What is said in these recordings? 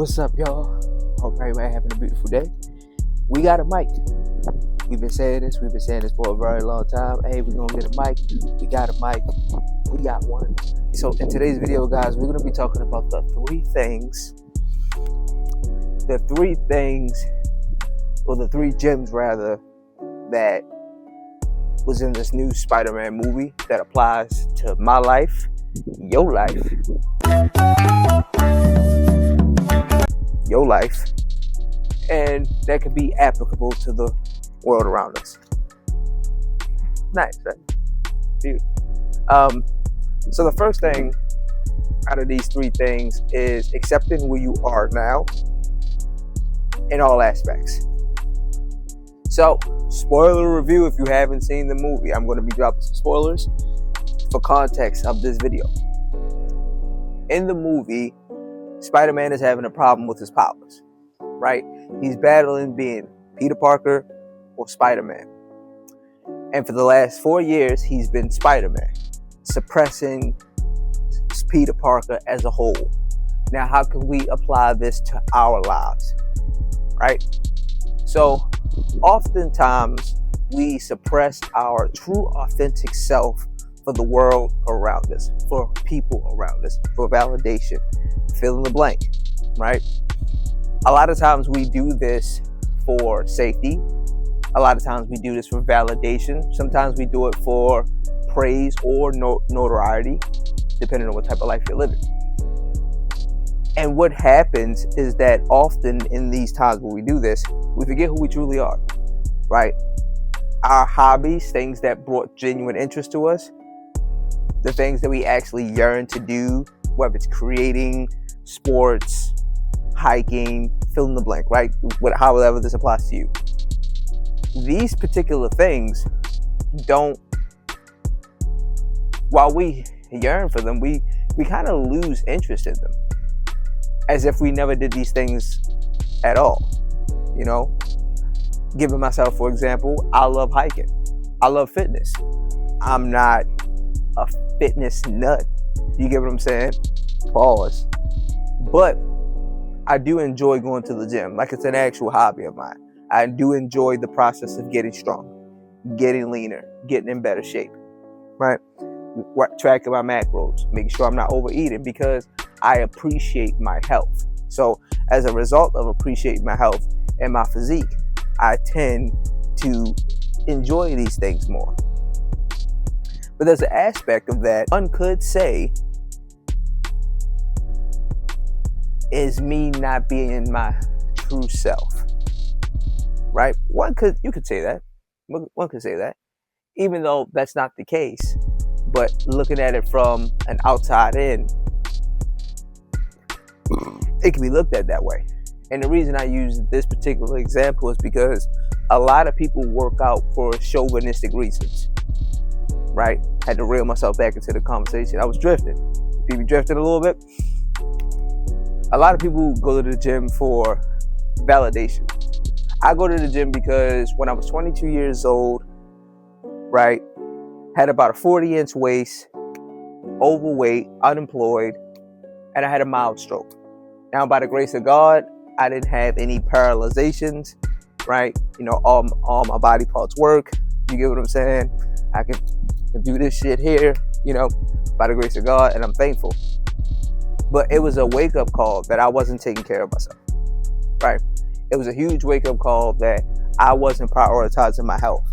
What's up, y'all? Hope everybody having a beautiful day. We got a mic. We've been saying this for a very long time. Hey, we're gonna get a mic. We got a mic. We got one. So in today's video, guys, we're gonna be talking about the three gems rather, that was in this new Spider-Man movie that applies to my life, your life, and that could be applicable to the world around us. Nice, right? Beautiful. So the first thing out of these three things is accepting where you are now in all aspects. So, spoiler review if you haven't seen the movie. I'm going to be dropping some spoilers for context of this video. In the movie, Spider-Man is having a problem with his powers, right? He's battling being Peter Parker or Spider-Man. And for the last 4 years, he's been Spider-Man, suppressing Peter Parker as a whole. Now, how can we apply this to our lives, right? So, oftentimes, we suppress our true, authentic self for the world around us, for people around us, for validation, fill in the blank, right? A lot of times we do this for safety. A lot of times we do this for validation. Sometimes we do it for praise or notoriety, depending on what type of life you're living. And what happens is that often in these times when we do this, we forget who we truly are, right? Our hobbies, things that brought genuine interest to us, the things that we actually yearn to do, whether it's creating, sports, hiking, fill in the blank, right? However this applies to you. These particular things while we yearn for them, we kind of lose interest in them, as if we never did these things at all, you know? Giving myself, for example, I love hiking. I love fitness. I'm not a fitness nut. You get what I'm saying? Pause. But I do enjoy going to the gym. Like, it's an actual hobby of mine. I do enjoy the process of getting strong, getting leaner, getting in better shape, right? Tracking my macros, making sure I'm not overeating, because I appreciate my health. So as a result of appreciating my health and my physique, I tend to enjoy these things more. But there's an aspect of that one could say is me not being my true self, right? You could say that. One could say that, even though that's not the case. But looking at it from an outside in, it can be looked at that way. And the reason I use this particular example is because a lot of people work out for chauvinistic reasons, right? Had to reel myself back into the conversation. I was drifting. Maybe drifted a little bit. A lot of people go to the gym for validation. I go to the gym because when I was 22 years old, right, had about a 40-inch waist, overweight, unemployed, and I had a mild stroke. Now, by the grace of God, I didn't have any paralyzations, right? You know, all my body parts work. You get what I'm saying? I can do this shit here, you know, by the grace of God, and I'm thankful. But it was a wake-up call that I wasn't taking care of myself, right? It was a huge wake-up call that I wasn't prioritizing my health,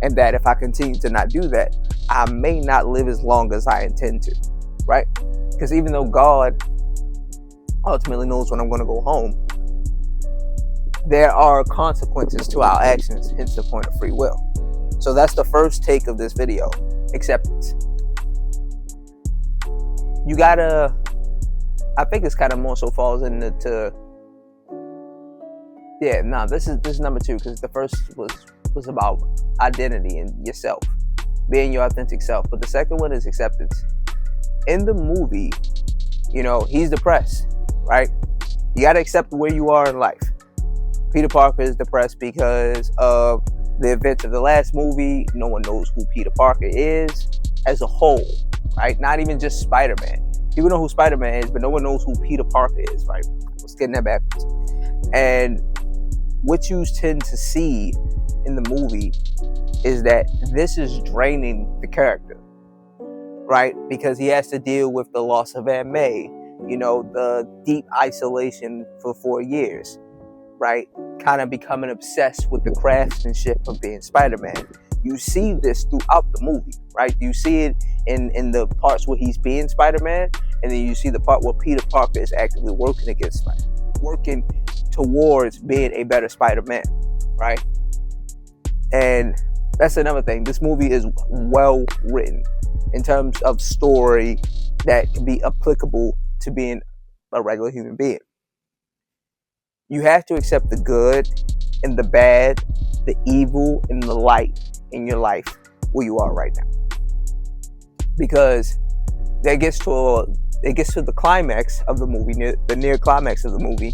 and that if I continue to not do that, I may not live as long as I intend to, right? Because even though God ultimately knows when I'm going to go home, there are consequences to our actions, hence the point of free will. So that's the first take of this video: acceptance. You gotta, I think this kind of more so falls into, this is number two, because the first was about identity and yourself, being your authentic self. But the second one is acceptance. In the movie, you know, he's depressed, right? You got to accept where you are in life. Peter Parker is depressed because of the events of the last movie. No one knows who Peter Parker is as a whole, right? Not even just Spider-Man. People know who Spider-Man is, but no one knows who Peter Parker is, right? Let's get that backwards. And what you tend to see in the movie is that this is draining the character, right? Because he has to deal with the loss of Aunt May, the deep isolation for 4 years, right? Kind of becoming obsessed with the craftsmanship of being Spider-Man. You see this throughout the movie, right? You see it in the parts where he's being Spider-Man, and then you see the part where Peter Parker is actively working towards being a better Spider-Man, right? And that's another thing. This movie is well written in terms of story that can be applicable to being a regular human being. You have to accept the good and the bad, the evil and the light in your life where you are right now. Because it gets to the climax of the movie, the near climax of the movie,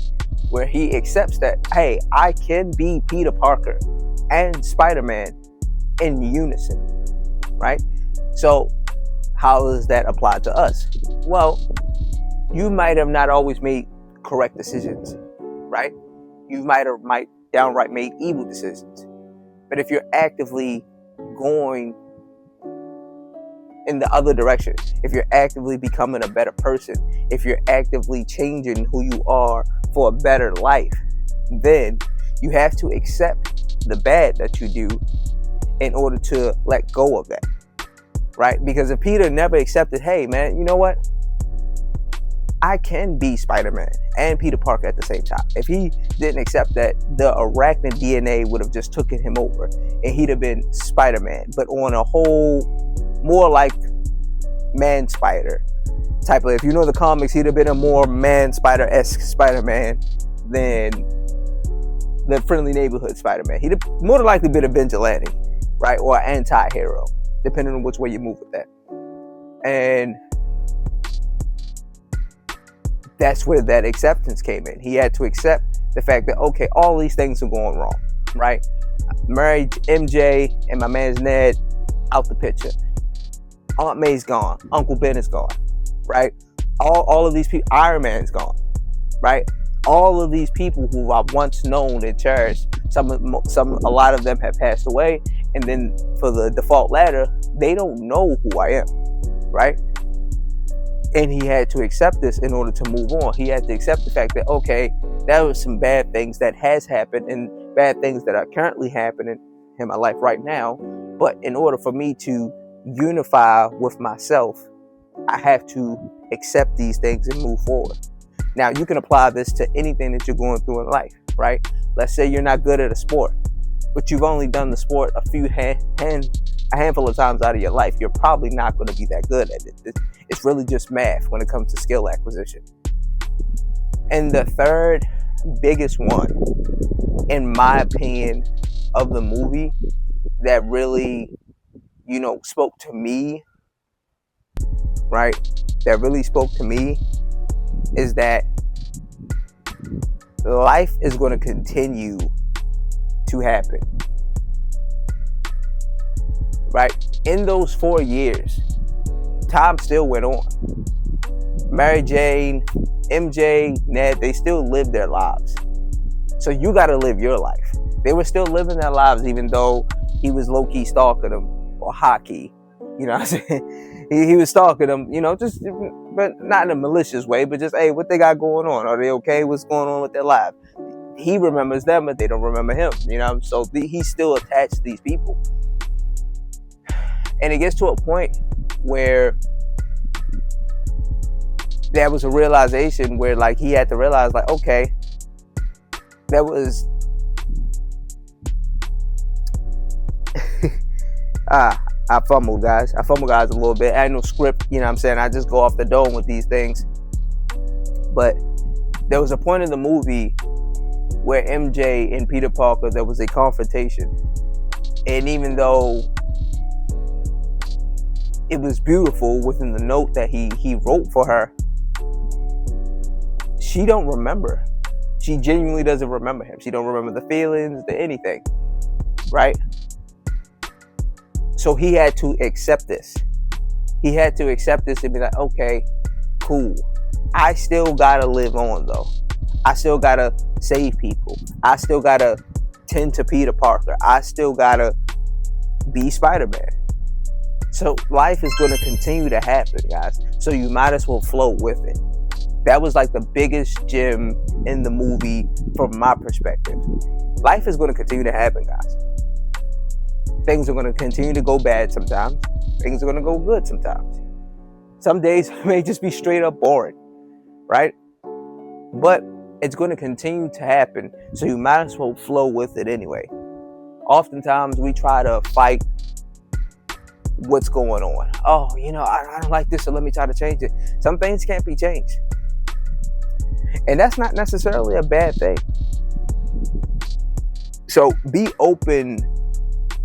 where he accepts that, hey, I can be Peter Parker and Spider-Man in unison, right? So how does that apply to us? Well, you might have not always made correct decisions, right? You might downright made evil decisions. But if you're actively going in the other direction, if you're actively becoming a better person, if you're actively changing who you are for a better life, then you have to accept the bad that you do in order to let go of that, right? Because if Peter never accepted, hey man, you know what? I can be Spider-Man and Peter Parker at the same time. If he didn't accept that, the arachnid DNA would have just taken him over and he'd have been Spider-Man, but on a whole, more like man spider type of, if you know the comics, he'd have been a more man spider-esque Spider-Man than the friendly neighborhood Spider-Man. He'd have more than likely been a vigilante, right? Or an anti-hero, depending on which way you move with that. And that's where that acceptance came in. He had to accept the fact that, okay, all these things are going wrong, right? Married MJ and my man's Ned out the picture. Aunt May's gone. Uncle Ben is gone, right? All of these people, Iron Man's gone, right? All of these people who I've once known and cherished, a lot of them have passed away. And then for the default ladder, they don't know who I am, right? And he had to accept this in order to move on. He had to accept the fact that, okay, there was some bad things that has happened and bad things that are currently happening in my life right now. But in order for me to unify with myself, I have to accept these things and move forward. Now, you can apply this to anything that you're going through in life, right? Let's say you're not good at a sport, but you've only done the sport a handful of times out of your life. You're probably not going to be that good at it. It's really just math when it comes to skill acquisition. And the third biggest one, in my opinion, of the movie that really, spoke to me, right? That really spoke to me is that life is going to continue to happen, right? In those 4 years, time still went on. Mary Jane, MJ, Ned, they still lived their lives. So you got to live your life. They were still living their lives even though he was low-key stalking them, or high-key. You know what I'm saying? He was stalking them, just, but not in a malicious way, but just, hey, what they got going on? Are they okay? What's going on with their life? He remembers them, but they don't remember him, So he's still attached to these people. And it gets to a point where there was a realization where, he had to realize, okay, that was... I fumbled, guys. I fumbled, guys, a little bit. I had no script, I just go off the dome with these things. But there was a point in the movie where MJ and Peter Parker, there was a confrontation. And even though it was beautiful within the note that he wrote for her, she don't remember. She genuinely doesn't remember him. She don't remember the feelings, the anything, right? So he had to accept this. He had to accept this and be like, okay, cool. I still gotta live on though. I still gotta save people. I still gotta tend to Peter Parker. I still gotta be Spider-Man. So life is going to continue to happen, guys. So you might as well float with it. That was like the biggest gem in the movie from my perspective. Life is going to continue to happen, guys. Things are going to continue to go bad sometimes. Things are going to go good sometimes. Some days may just be straight up boring, right? But it's going to continue to happen. So you might as well flow with it anyway. Oftentimes we try to fight what's going on. Oh, I don't like this, so let me try to change it. Some things can't be changed. And that's not necessarily a bad thing. So be open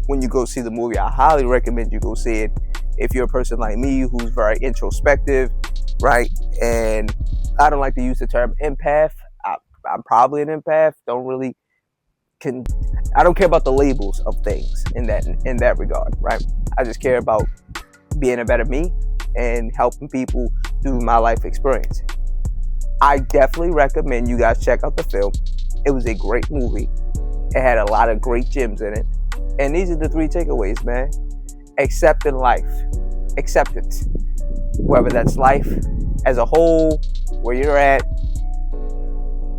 when you go see the movie. I highly recommend you go see it. If you're a person like me who's very introspective, right? And I don't like to use the term empath. I'm probably an empath. I don't care about the labels of things in that regard, right? I just care about being a better me and helping people through my life experience. I definitely recommend you guys check out the film. It was a great movie. It had a lot of great gems in it. And these are the 3 takeaways, man. Accepting life. Acceptance. Whether that's life as a whole, where you're at,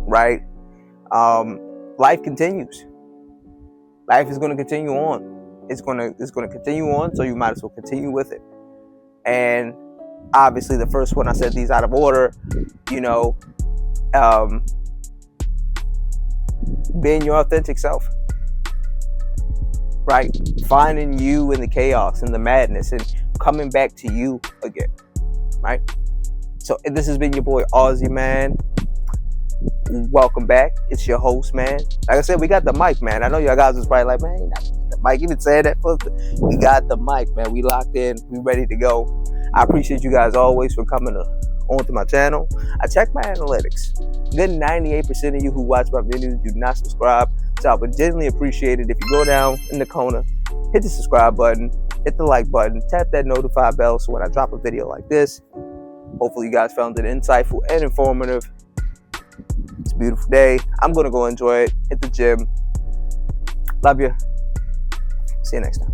right? Life continues. Life is going to continue on. It's going to continue on, so you might as well continue with it. And obviously, the first one, I said these out of order. Being your authentic self, right? Finding you in the chaos and the madness, and coming back to you again, right? So this has been your boy Aussie, man. Welcome back. It's your host, man. Like I said, we got the mic, man. I know y'all guys was probably like, man, the mic. Even said that first. We got the mic, man. We locked in. We ready to go. I appreciate you guys always for coming onto my channel. I check my analytics. Good 98% of you who watch my videos do not subscribe. So I would genuinely appreciate it if you go down in the corner, hit the subscribe button, hit the like button, tap that notify bell so when I drop a video like this, hopefully you guys found it insightful and informative. It's a beautiful day. I'm going to go enjoy it. Hit the gym. Love you. See you next time.